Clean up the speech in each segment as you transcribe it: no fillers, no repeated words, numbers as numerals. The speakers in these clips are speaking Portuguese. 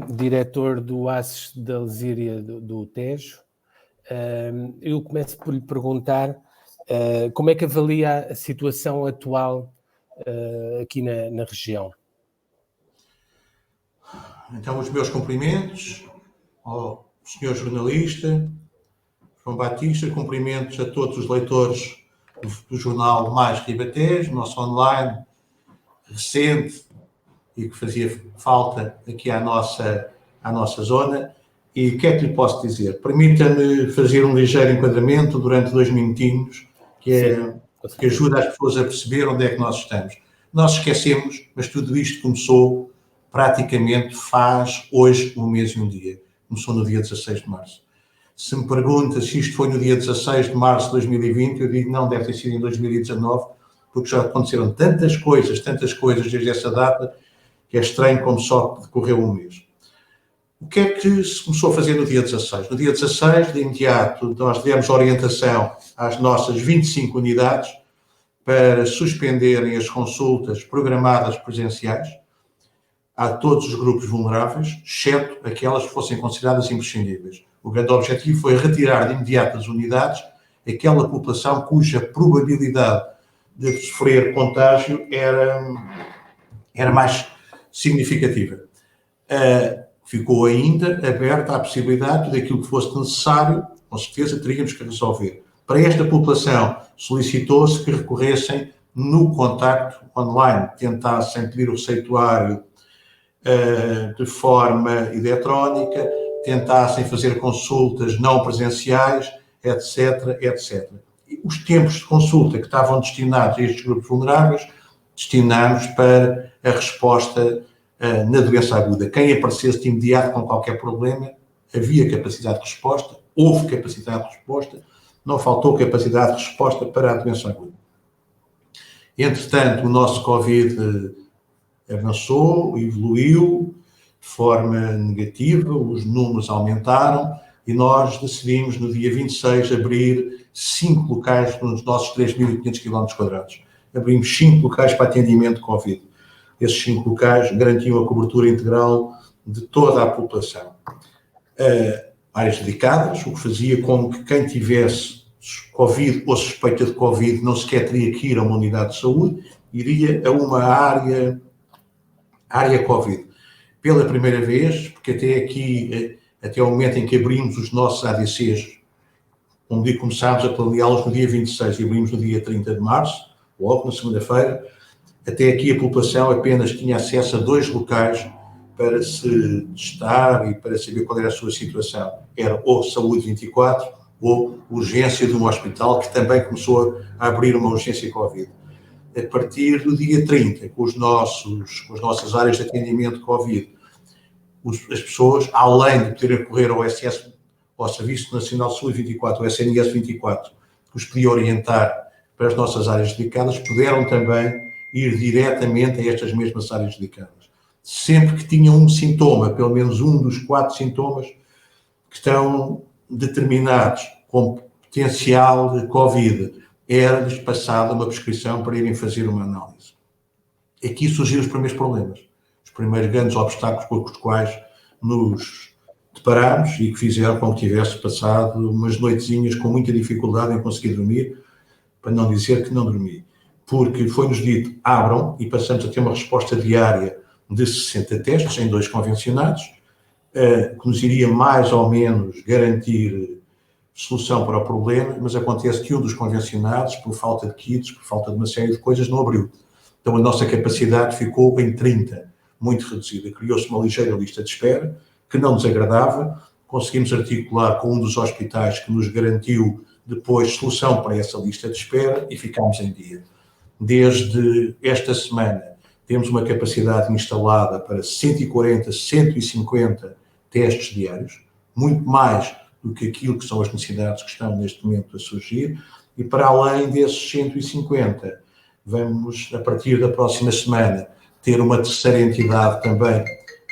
diretor do ACES da Lesíria do Tejo. Eu começo por lhe perguntar como é que avalia a situação atual aqui na região. Então, os meus cumprimentos ao senhor jornalista João Batista, cumprimentos a todos os leitores do jornal Mais Ribatejo, nosso online recente e que fazia falta aqui à nossa zona. E o que é que lhe posso dizer? Permita-me fazer um ligeiro enquadramento durante 2 minutinhos, que ajuda as pessoas a perceber onde é que nós estamos. Nós esquecemos, mas tudo isto começou praticamente faz hoje 1 mês e 1 dia. Começou no dia 16 de março. Se me pergunta se isto foi no dia 16 de março de 2020, eu digo não, deve ter sido em 2019, porque já aconteceram tantas coisas desde essa data, que é estranho como só decorreu 1 mês. O que é que se começou a fazer no dia 16? No dia 16, de imediato, nós demos orientação às nossas 25 unidades para suspenderem as consultas programadas presenciais a todos os grupos vulneráveis, exceto aquelas que fossem consideradas imprescindíveis. O grande objetivo foi retirar de imediato das unidades aquela população cuja probabilidade de sofrer contágio era mais significativa. Ficou ainda aberta a possibilidade daquilo que fosse necessário, com certeza teríamos que resolver. Para esta população, solicitou-se que recorressem no contacto online, tentassem pedir o receituário de forma eletrónica, tentassem fazer consultas não presenciais, etc, etc. E os tempos de consulta que estavam destinados a estes grupos vulneráveis, destinámos para a resposta na doença aguda. Quem aparecesse de imediato com qualquer problema, havia capacidade de resposta, houve capacidade de resposta, não faltou capacidade de resposta para a doença aguda. Entretanto, o nosso Covid avançou, evoluiu de forma negativa, os números aumentaram e nós decidimos no dia 26 abrir 5 locais nos nossos 3.500 km². Abrimos 5 locais para atendimento de Covid. Esses 5 locais garantiam a cobertura integral de toda a população. Áreas dedicadas, o que fazia com que quem tivesse Covid ou suspeita de Covid não sequer teria que ir a uma unidade de saúde, iria a uma área Covid. Pela primeira vez, porque até o momento em que abrimos os nossos ADCs, como digo, começámos a planeá-los no dia 26 e abrimos no dia 30 de março, logo na segunda-feira, até aqui a população apenas tinha acesso a 2 locais para se testar e para saber qual era a sua situação. Era ou Saúde 24 ou urgência de um hospital, que também começou a abrir uma urgência Covid. A partir do dia 30, com as nossas áreas de atendimento Covid, as pessoas, além de poderem recorrer ao Serviço Nacional de Saúde 24, o SNS 24, que os podia orientar para as nossas áreas dedicadas, puderam também ir diretamente a estas mesmas áreas dedicadas. Sempre que tinham um sintoma, pelo menos um dos 4 sintomas que estão determinados como potencial de Covid, era-lhes passada uma prescrição para irem fazer uma análise. Aqui surgiram os primeiros problemas, os primeiros grandes obstáculos com os quais nos deparámos e que fizeram com que tivesse passado umas noitezinhas com muita dificuldade em conseguir dormir, para não dizer que não dormi. Porque foi-nos dito, abram, e passamos a ter uma resposta diária de 60 testes em 2 convencionados, que nos iria mais ou menos garantir solução para o problema, mas acontece que um dos convencionados, por falta de kits, por falta de uma série de coisas, não abriu. Então a nossa capacidade ficou em 30, muito reduzida. Criou-se uma ligeira lista de espera, que não nos agradava. Conseguimos articular com um dos hospitais que nos garantiu depois solução para essa lista de espera e ficámos em dia. Desde esta semana temos uma capacidade instalada para 140, 150 testes diários, muito mais do que aquilo que são as necessidades que estão neste momento a surgir, e para além desses 150, vamos, a partir da próxima semana, ter uma terceira entidade também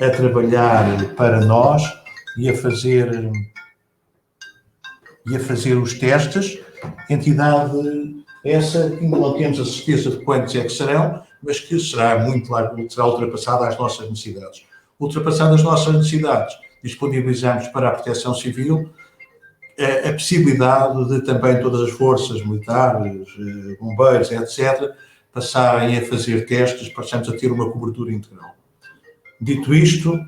a trabalhar para nós e a fazer os testes. Entidade essa que ainda não temos a certeza de quantos é que serão, mas que será muito largo, será ultrapassada às nossas necessidades. ultrapassadas as nossas necessidades, disponibilizamos para a Proteção Civil a possibilidade de também todas as forças militares, bombeiros, etc., passarem a fazer testes, passamos a ter uma cobertura integral. Dito isto,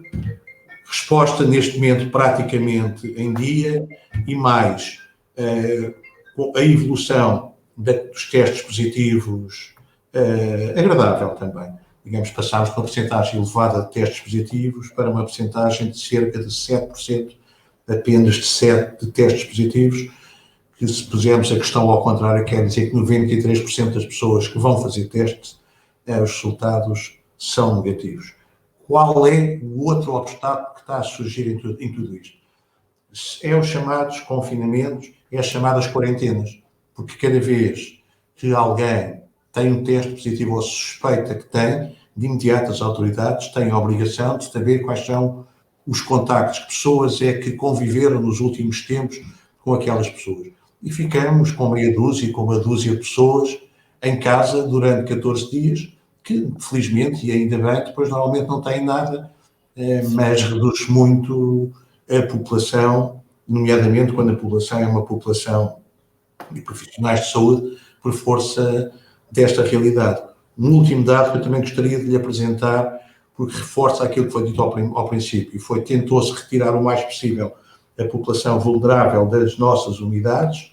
resposta neste momento praticamente em dia e mais a evolução dos testes positivos agradável também. Digamos, passámos de uma percentagem elevada de testes positivos para uma percentagem de cerca de 7%, apenas de testes positivos, que se pusermos a questão ao contrário, quer dizer que 93% das pessoas que vão fazer testes, os resultados são negativos. Qual é o outro obstáculo que está a surgir em tudo isto? É os chamados confinamentos, é as chamadas quarentenas, porque cada vez que alguém tem um teste positivo ou suspeita que tem, de imediato as autoridades têm a obrigação de saber quais são os contactos, que pessoas é que conviveram nos últimos tempos com aquelas pessoas. E ficamos com meia dúzia, com uma dúzia de pessoas em casa durante 14 dias, que felizmente, e ainda bem, depois normalmente não têm nada, mas reduz muito a população, nomeadamente quando a população é uma população de profissionais de saúde, por força desta realidade. Um último dado que eu também gostaria de lhe apresentar, porque reforça aquilo que foi dito ao princípio, tentou-se retirar o mais possível a população vulnerável das nossas unidades,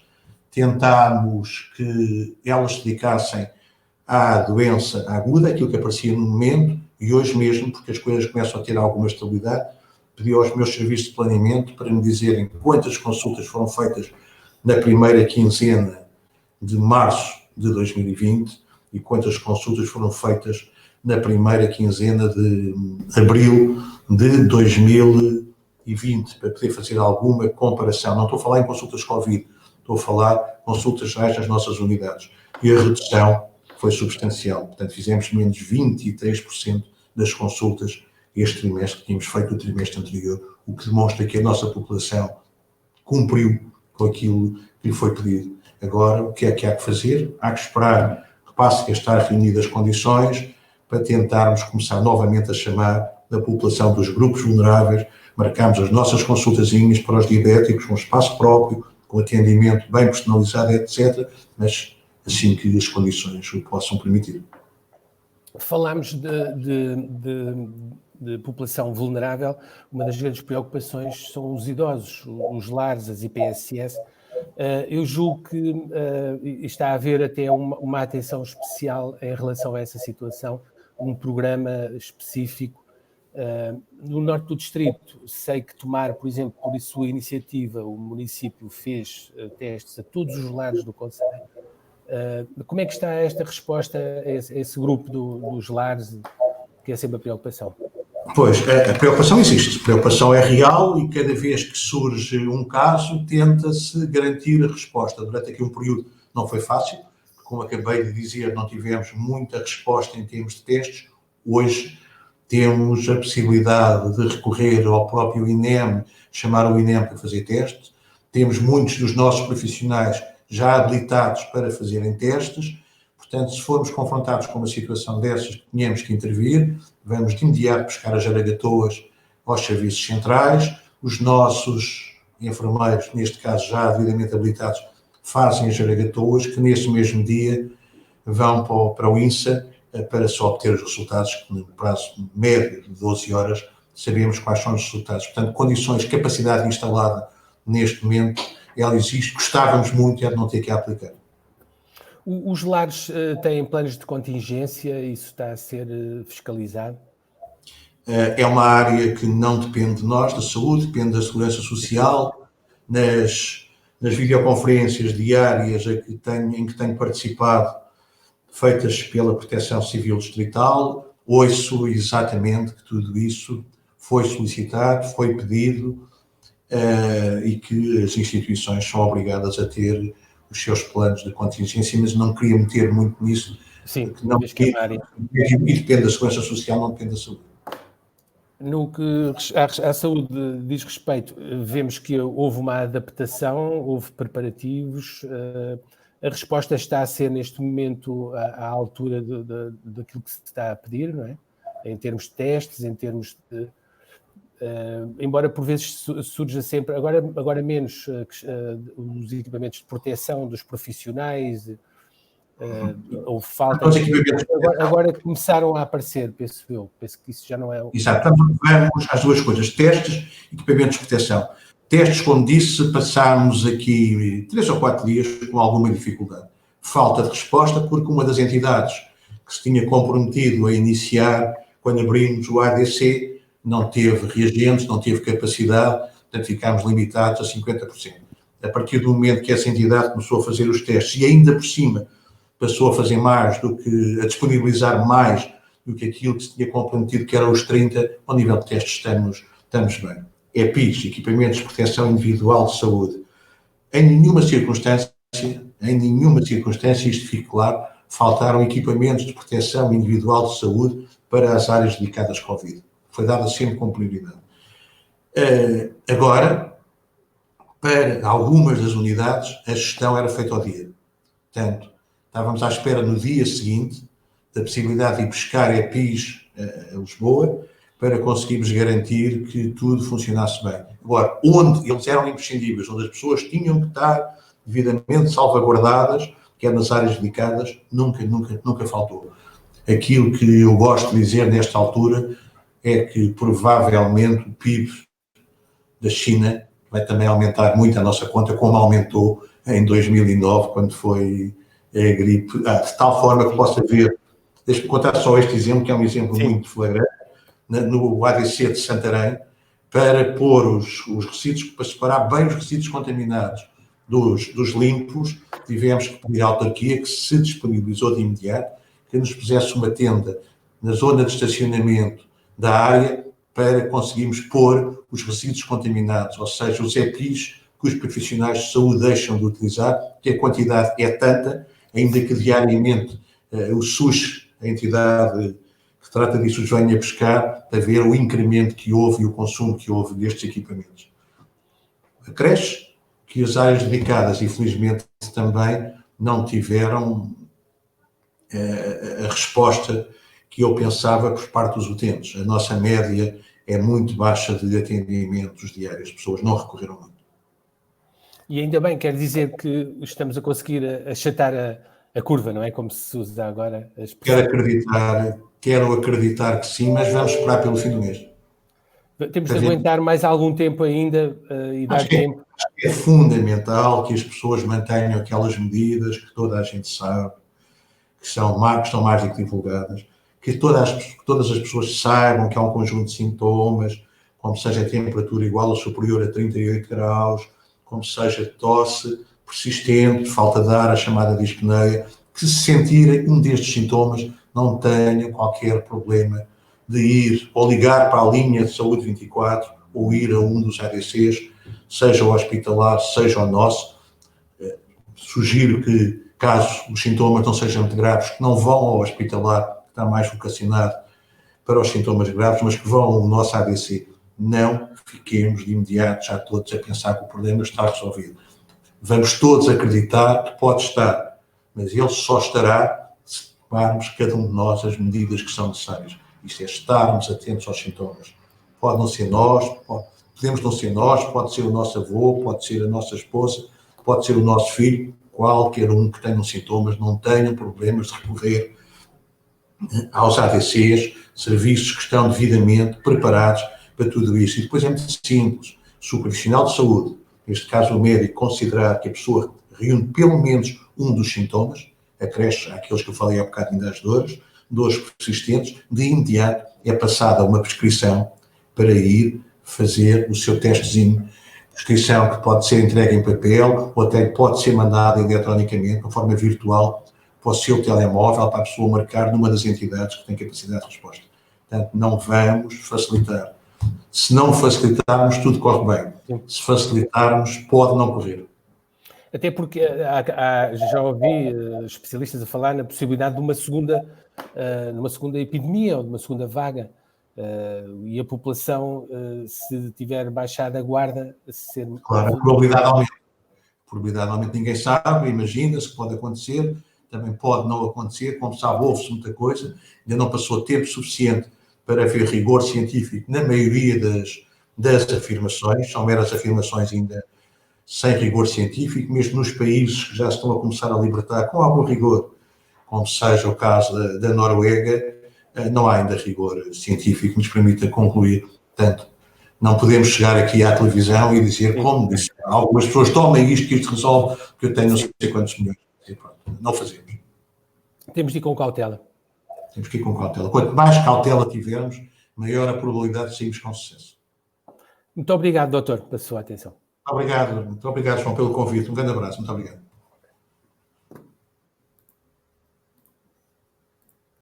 tentámos que elas se dedicassem à doença aguda, aquilo que aparecia no momento, e hoje mesmo, porque as coisas começam a ter alguma estabilidade, pedi aos meus serviços de planeamento para me dizerem quantas consultas foram feitas na primeira quinzena de março de 2020 e quantas consultas foram feitas na primeira quinzena de abril de 2020, para poder fazer alguma comparação. Não estou a falar em consultas Covid, estou a falar consultas gerais nas nossas unidades. E a redução foi substancial. Portanto, fizemos menos 23% das consultas este trimestre que tínhamos feito o trimestre anterior, o que demonstra que a nossa população cumpriu com aquilo que lhe foi pedido. Agora, o que é que há que fazer? Há que esperar que passe a estar reunidas as condições para tentarmos começar novamente a chamar da população dos grupos vulneráveis, marcamos as nossas consultazinhas para os diabéticos, com espaço próprio, com atendimento bem personalizado, etc., mas assim que as condições o possam permitir. Falámos de população vulnerável, uma das grandes preocupações são os idosos, os lares, as IPSS. Eu julgo que está a haver até uma atenção especial em relação a essa situação, um programa específico. No norte do distrito, sei que Tomar, por exemplo, por sua iniciativa, o município fez testes a todos os lares do concelho. Como é que está esta resposta a esse grupo dos lares, que é sempre a preocupação? Pois, a preocupação existe, a preocupação é real e cada vez que surge um caso tenta-se garantir a resposta. Durante aqui um período não foi fácil, como acabei de dizer, não tivemos muita resposta em termos de testes. Hoje temos a possibilidade de recorrer ao próprio INEM, chamar o INEM para fazer testes. Temos muitos dos nossos profissionais já habilitados para fazerem testes. Portanto, se formos confrontados com uma situação dessas que tenhamos que intervir, vamos de imediato buscar as jaragatoas aos serviços centrais. Os nossos enfermeiros, neste caso já devidamente habilitados, fazem as jaragatoas, que nesse mesmo dia vão para o INSA para se obter os resultados, que no prazo médio de 12 horas sabemos quais são os resultados. Portanto, condições, capacidade instalada neste momento, ela existe. Gostávamos muito de não ter que aplicar. Os lares têm planos de contingência, isso está a ser fiscalizado? É uma área que não depende de nós, da saúde, depende da segurança social. Nas videoconferências diárias em que tenho participado, feitas pela Proteção Civil Distrital, ouço exatamente que tudo isso foi solicitado, foi pedido e que as instituições são obrigadas a ter os seus planos de contingência, mas não queria meter muito nisso. Sim, não e depende da segurança social, não depende da saúde. No que à saúde diz respeito, vemos que houve uma adaptação, houve preparativos, a resposta está a ser neste momento à altura daquilo que se está a pedir, não é? Em termos de testes, em termos embora por vezes surja sempre, agora menos, os equipamentos de proteção dos profissionais, houve falta. Agora começaram a aparecer, penso que isso já não é... Exato, vamos às duas coisas, testes e equipamentos de proteção. Testes, como disse, passámos aqui 3 ou 4 dias com alguma dificuldade. Falta de resposta, porque uma das entidades que se tinha comprometido a iniciar, quando abrimos o ADC, não teve reagentes, não teve capacidade, portanto ficámos limitados a 50%. A partir do momento que essa entidade começou a fazer os testes e ainda por cima passou a fazer mais do que, a disponibilizar mais do que aquilo que se tinha comprometido, que eram os 30, ao nível de testes estamos bem. EPIs, equipamentos de proteção individual de saúde. Em nenhuma circunstância, isto fique claro, faltaram equipamentos de proteção individual de saúde para as áreas dedicadas ao Covid. Foi dada sempre com prioridade. Agora, para algumas das unidades, a gestão era feita ao dia. Portanto, estávamos à espera no dia seguinte da possibilidade de ir buscar EPIs a Lisboa para conseguirmos garantir que tudo funcionasse bem. Agora, onde eles eram imprescindíveis, onde as pessoas tinham que estar devidamente salvaguardadas, quer nas áreas dedicadas, nunca faltou. Aquilo que eu gosto de dizer nesta altura é que provavelmente o PIB da China vai também aumentar muito a nossa conta, como aumentou em 2009, quando foi a gripe, de tal forma que possa haver, deixe-me contar só este exemplo, que é um exemplo muito flagrante, no ADC de Santarém, para pôr os resíduos, para separar bem os resíduos contaminados dos limpos, tivemos que pedir à autarquia, que se disponibilizou de imediato, que nos pusesse uma tenda na zona de estacionamento da área para conseguirmos pôr os resíduos contaminados, ou seja, os EPIs que os profissionais de saúde deixam de utilizar, que a quantidade é tanta, ainda que diariamente o SUS, a entidade que trata disso, os venha buscar, a ver o incremento que houve e o consumo que houve destes equipamentos. Acresce que as áreas dedicadas, infelizmente, também não tiveram a resposta que eu pensava por parte dos utentes. A nossa média é muito baixa de atendimentos diários, as pessoas não recorreram muito. E ainda bem, quer dizer que estamos a conseguir achatar a curva, não é? Como se usa agora a expressão. Quero acreditar que sim, mas vamos esperar pelo fim do mês. Temos de aguentar mais algum tempo ainda e dar tempo. Acho que é fundamental que as pessoas mantenham aquelas medidas que toda a gente sabe, que estão mais do que divulgadas, que todas as pessoas saibam que há um conjunto de sintomas, como seja a temperatura igual ou superior a 38 graus, como seja tosse persistente, falta de ar, a chamada dispneia, que se sentirem um destes sintomas não tenham qualquer problema de ir ou ligar para a linha de saúde 24 ou ir a um dos ADCs, seja o hospitalar, seja o nosso. Sugiro que, caso os sintomas não sejam muito graves, que não vão ao hospitalar, que está mais vocacionado para os sintomas graves, mas que vão ao nosso ADC. Não fiquemos de imediato já todos a pensar que o problema está resolvido. Vamos todos acreditar que pode estar, mas ele só estará se tomarmos cada um de nós as medidas que são necessárias. Isto é, estarmos atentos aos sintomas. Pode não ser nós, podemos não ser nós, pode ser o nosso avô, pode ser a nossa esposa, pode ser o nosso filho, qualquer um que tenha sintomas, não tenha problemas de recorrer aos ADCs, serviços que estão devidamente preparados para tudo isso. E depois é muito simples. Se o profissional de saúde, neste caso o médico, considerar que a pessoa reúne pelo menos um dos sintomas, acresce àqueles que eu falei há bocado das dores persistentes, de imediato é passada uma prescrição para ir fazer o seu testezinho. Prescrição que pode ser entregue em papel ou até pode ser mandada eletronicamente, de forma virtual, para o seu telemóvel, para a pessoa marcar numa das entidades que tem capacidade de resposta. Portanto, não vamos facilitar. Se não facilitarmos, tudo corre bem. Sim. Se facilitarmos, pode não correr. Até porque já ouvi especialistas a falar na possibilidade de uma segunda epidemia ou de uma segunda vaga. E a população, se tiver baixado a guarda... Claro, a probabilidade aumenta. A probabilidade aumenta, ninguém sabe, imagina-se que pode acontecer, também pode não acontecer, como sabe, houve-se muita coisa, ainda não passou tempo suficiente para haver rigor científico na maioria das afirmações, são meras afirmações ainda sem rigor científico, mesmo nos países que já estão a começar a libertar com algum rigor, como seja o caso da Noruega, não há ainda rigor científico que nos permita concluir. Portanto, não podemos chegar aqui à televisão e dizer, como disse, algumas pessoas tomem isto que isto resolve, porque eu tenho não sei quantos milhões. Não fazemos. Temos de ir com cautela. Temos que ir com cautela. Quanto mais cautela tivermos, maior a probabilidade de sairmos com sucesso. Muito obrigado, doutor, pela sua atenção. Muito obrigado, João, pelo convite. Um grande abraço. Muito obrigado.